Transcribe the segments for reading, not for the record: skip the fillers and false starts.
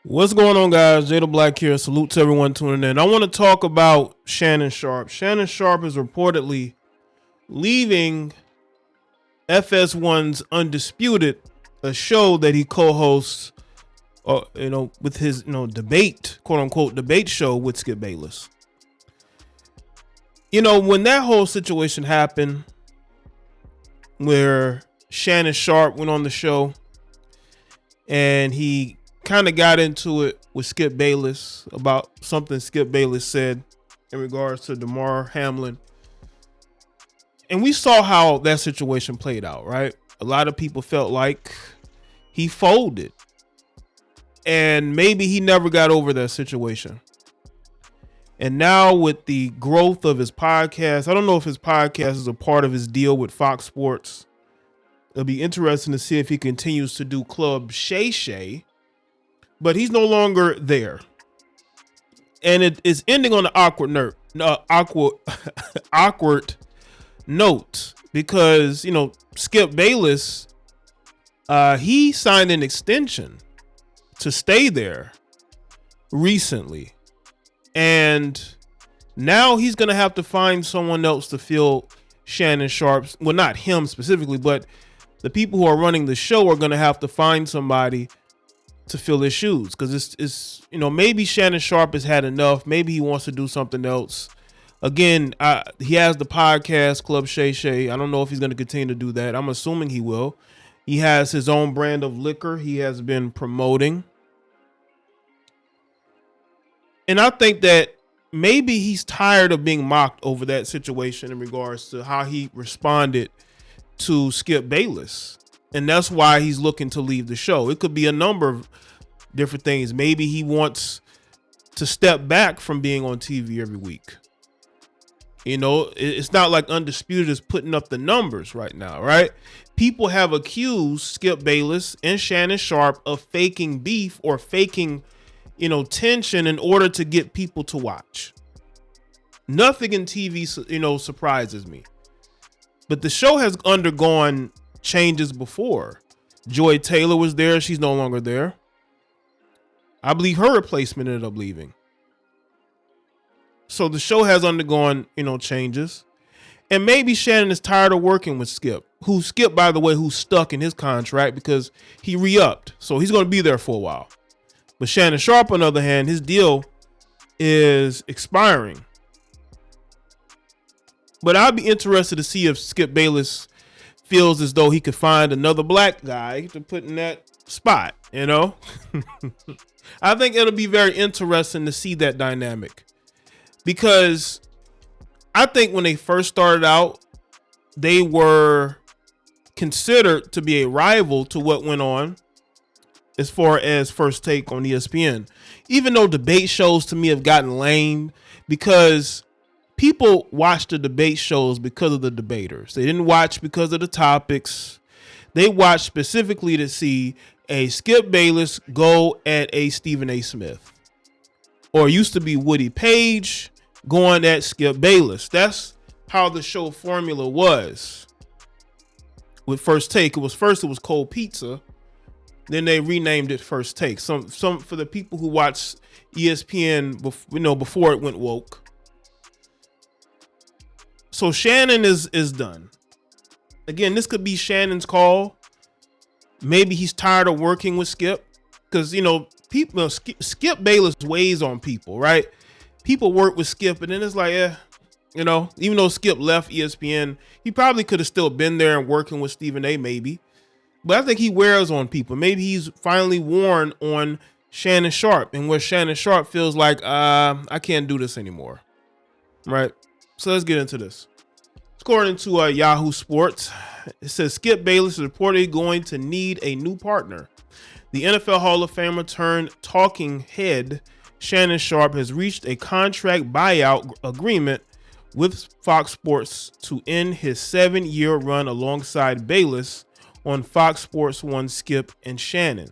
What's going on, guys? Jay the Black here. Salute to everyone tuning in. I want to talk about Shannon Sharpe. Shannon Sharpe is reportedly leaving FS1's Undisputed, a show that he co-hosts, with his, debate, quote unquote, debate show with Skip Bayless. When that whole situation happened, where Shannon Sharpe went on the show and he kind of got into it with Skip Bayless about something Skip Bayless said in regards to Damar Hamlin. And we saw how that situation played out, right? A lot of people felt like he folded and maybe he never got over that situation. And now with the growth of his podcast, I don't know if his podcast is a part of his deal with Fox Sports. It'll be interesting to see if he continues to do Club Shay, but he's no longer there. And it is ending on an awkward note because, Skip Bayless, he signed an extension to stay there recently. And now he's going to have to find someone else to fill Shannon Sharpe's, well, not him specifically, but the people who are running the show are going to have to find somebody to fill his shoes, because it's maybe Shannon Sharpe has had enough. Maybe he wants to do something else. Again, he has the podcast Club Shay. I don't know if he's going to continue to do that. I'm assuming he will. He has his own brand of liquor he has been promoting. And I think that maybe he's tired of being mocked over that situation in regards to how he responded to Skip Bayless. And that's why he's looking to leave the show. It could be a number of different things. Maybe he wants to step back from being on TV every week. It's not like Undisputed is putting up the numbers right now, right? People have accused Skip Bayless and Shannon Sharpe of faking beef or faking, tension in order to get people to watch. Nothing in TV, surprises me. But the show has undergone changes before. Joy Taylor was there. She's no longer there. I believe her replacement ended up leaving. So the show has undergone, changes. And maybe Shannon is tired of working with Skip, by the way, who's stuck in his contract because he re-upped. So he's going to be there for a while. But Shannon Sharpe, on the other hand, his deal is expiring. But I'd be interested to see if Skip Bayless feels as though he could find another black guy to put in that spot, I think it'll be very interesting to see that dynamic, because I think when they first started out, they were considered to be a rival to what went on as far as First Take on ESPN, even though debate shows to me have gotten lame because people watch the debate shows because of the debaters. They didn't watch because of the topics. They watched specifically to see a Skip Bayless go at a Stephen A. Smith. Or it used to be Woody Page going at Skip Bayless. That's how the show formula was. With First Take, it was Cold Pizza. Then they renamed it First Take. Some for the people who watched ESPN before it went woke. So Shannon is done. Again, this could be Shannon's call. Maybe he's tired of working with Skip because, people, Skip Bayless weighs on people, right? People work with Skip and then it's like, even though Skip left ESPN, he probably could have still been there and working with Stephen A. maybe. But I think he wears on people. Maybe he's finally worn on Shannon Sharpe, and where Shannon Sharpe feels like, I can't do this anymore, right? So let's get into this. According to Yahoo Sports, it says Skip Bayless is reportedly going to need a new partner. The NFL Hall of Famer turned talking head Shannon Sharpe has reached a contract buyout agreement with Fox Sports to end his 7-year run alongside Bayless on Fox Sports 1 Skip and Shannon.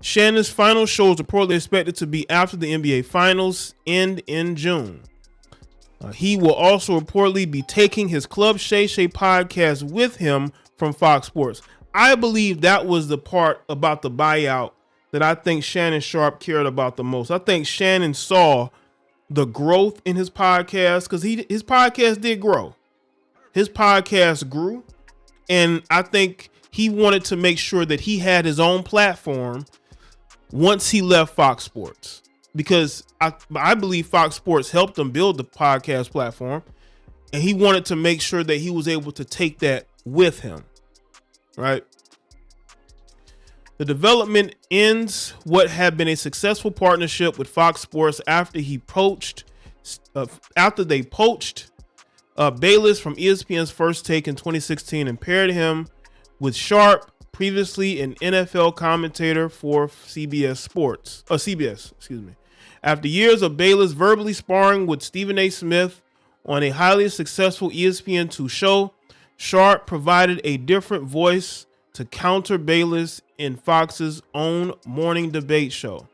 Shannon's final show is reportedly expected to be after the NBA Finals end in June. He will also reportedly be taking his Club Shay podcast with him from Fox Sports. I believe that was the part about the buyout that I think Shannon Sharpe cared about the most. I think Shannon saw the growth in his podcast, because his podcast did grow. His podcast grew, and I think he wanted to make sure that he had his own platform once he left Fox Sports, because I believe Fox Sports helped him build the podcast platform, and he wanted to make sure that he was able to take that with him, right? The development ends what had been a successful partnership with Fox Sports after they poached Bayless from ESPN's First Take in 2016 and paired him with Sharpe, previously an NFL commentator for CBS, excuse me. After years of Bayless verbally sparring with Stephen A. Smith on a highly successful ESPN2 show, Sharpe provided a different voice to counter Bayless in Fox's own morning debate show.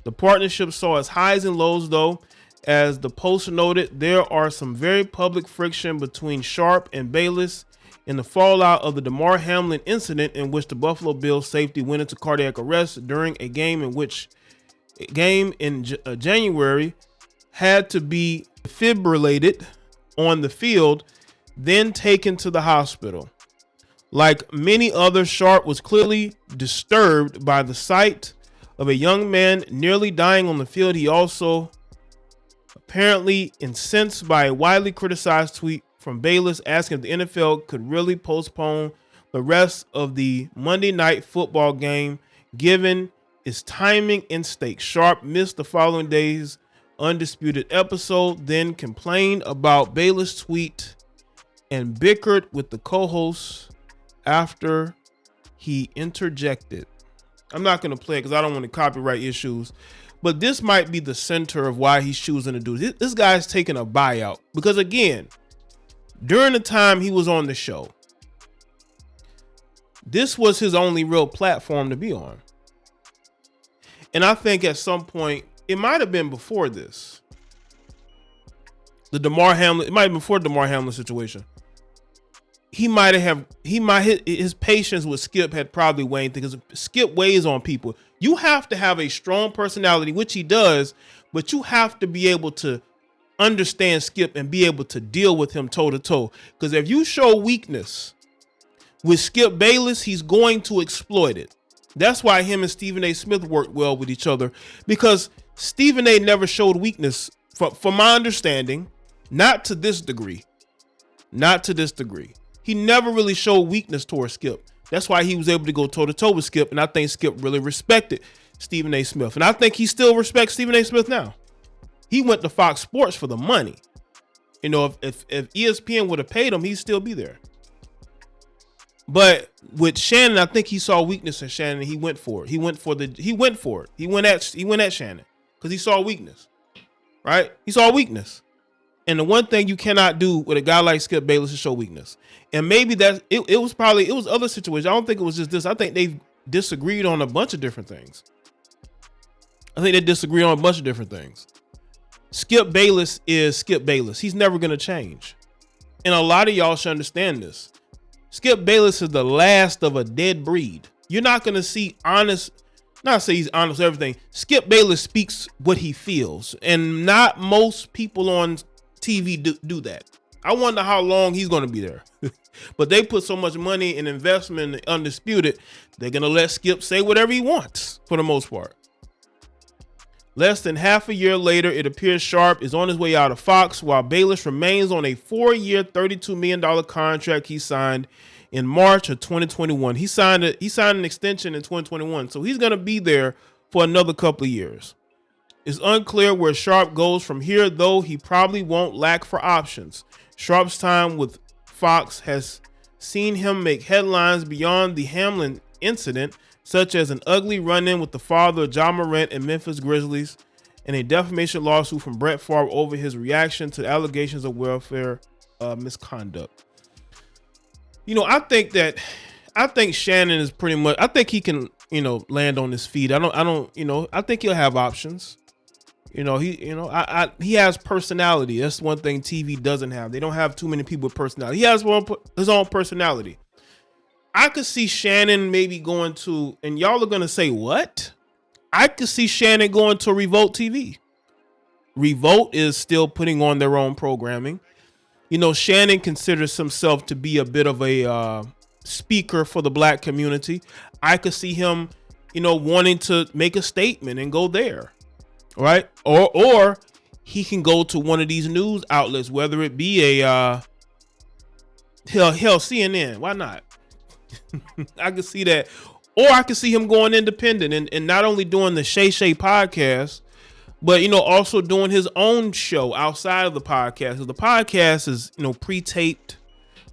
The partnership saw its highs and lows, though. As the Post noted, there are some very public friction between Sharpe and Bayless in the fallout of the Damar Hamlin incident, in which the Buffalo Bills safety went into cardiac arrest during a game in January, had to be defibrillated on the field, then taken to the hospital. Like many others, Sharpe was clearly disturbed by the sight of a young man nearly dying on the field. He also apparently incensed by a widely criticized tweet from Bayless asking if the NFL could really postpone the rest of the Monday Night Football game given its timing and stakes. Sharpe missed the following day's Undisputed episode, then complained about Bayless' tweet and bickered with the co-host after he interjected. I'm not going to play it because I don't want to copyright issues, but this might be the center of why he's choosing to do this. This guy's taking a buyout because, again, during the time he was on the show, this was his only real platform to be on. And I think at some point, it might have been before this, it might have been before the Damar Hamlin situation. His patience with Skip had probably waned, because Skip weighs on people. You have to have a strong personality, which he does, but you have to be able to understand Skip and be able to deal with him toe to toe. Because if you show weakness with Skip Bayless, he's going to exploit it. That's why him and Stephen A. Smith worked well with each other, because Stephen A. never showed weakness, from my understanding, not to this degree. He never really showed weakness towards Skip. That's why he was able to go toe-to-toe with Skip, and I think Skip really respected Stephen A. Smith. And I think he still respects Stephen A. Smith now. He went to Fox Sports for the money. You know, if ESPN would have paid him, he'd still be there. But with Shannon, I think he saw weakness in Shannon, and he went for it. He went at Shannon because he saw weakness, right? He saw weakness. And the one thing you cannot do with a guy like Skip Bayless is show weakness. And maybe it was other situations. I don't think it was just this. I think they disagreed on a bunch of different things. Skip Bayless is Skip Bayless. He's never going to change. And a lot of y'all should understand this. Skip Bayless is the last of a dead breed. You're not going to see not say he's honest with everything. Skip Bayless speaks what he feels. And not most people on TV do that. I wonder how long he's going to be there. But they put so much money and investment in Undisputed, they're going to let Skip say whatever he wants for the most part. Less than half a year later, it appears Sharpe is on his way out of Fox, while Bayless remains on a 4-year, $32 million contract he signed in March of 2021. He signed an extension in 2021, so he's going to be there for another couple of years. It's unclear where Sharpe goes from here, though he probably won't lack for options. Sharpe's time with Fox has seen him make headlines beyond the Hamlin incident, such as an ugly run-in with the father of Ja Morant and Memphis Grizzlies, and a defamation lawsuit from Brett Favre over his reaction to allegations of welfare misconduct. You know, I think Shannon is pretty much. I think he can, land on his feet. I think he'll have options. He has personality. That's one thing TV doesn't have. They don't have too many people with personality. He has his own personality. I could see Shannon maybe going to, and y'all are going to say, what? I could see Shannon going to Revolt TV. Revolt is still putting on their own programming. You know, Shannon considers himself to be a bit of a speaker for the black community. I could see him, you know, wanting to make a statement and go there, right? Or he can go to one of these news outlets, whether it be a hell CNN. Why not? I could see that. Or I could see him going independent and not only doing the Shay podcast, but, you know, also doing his own show outside of the podcast. So the podcast is, you know, pre-taped,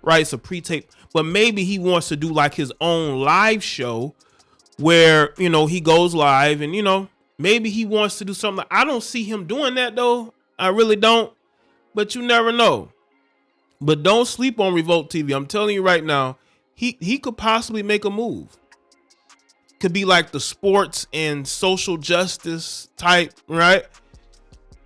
right? It's a pre-tape, but maybe he wants to do like his own live show where, you know, he goes live and, you know, maybe he wants to do something. I don't see him doing that though. I really don't, but you never know. But don't sleep on Revolt TV. I'm telling you right now, he could possibly make a move. Could be like the sports and social justice type, right?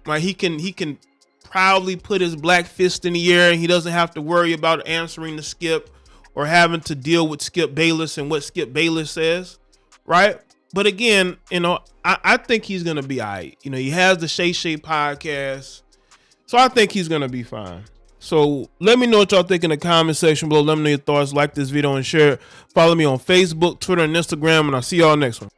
Like he can proudly put his black fist in the air and he doesn't have to worry about answering to Skip or having to deal with Skip Bayless and what Skip Bayless says, right? But again, you know, I think he's gonna be all right. You know, he has the Shay podcast, so I think he's gonna be fine. So let me know what y'all think in the comment section below. Let me know your thoughts. Like this video and share it. Follow me on Facebook, Twitter, and Instagram, and I'll see y'all next one.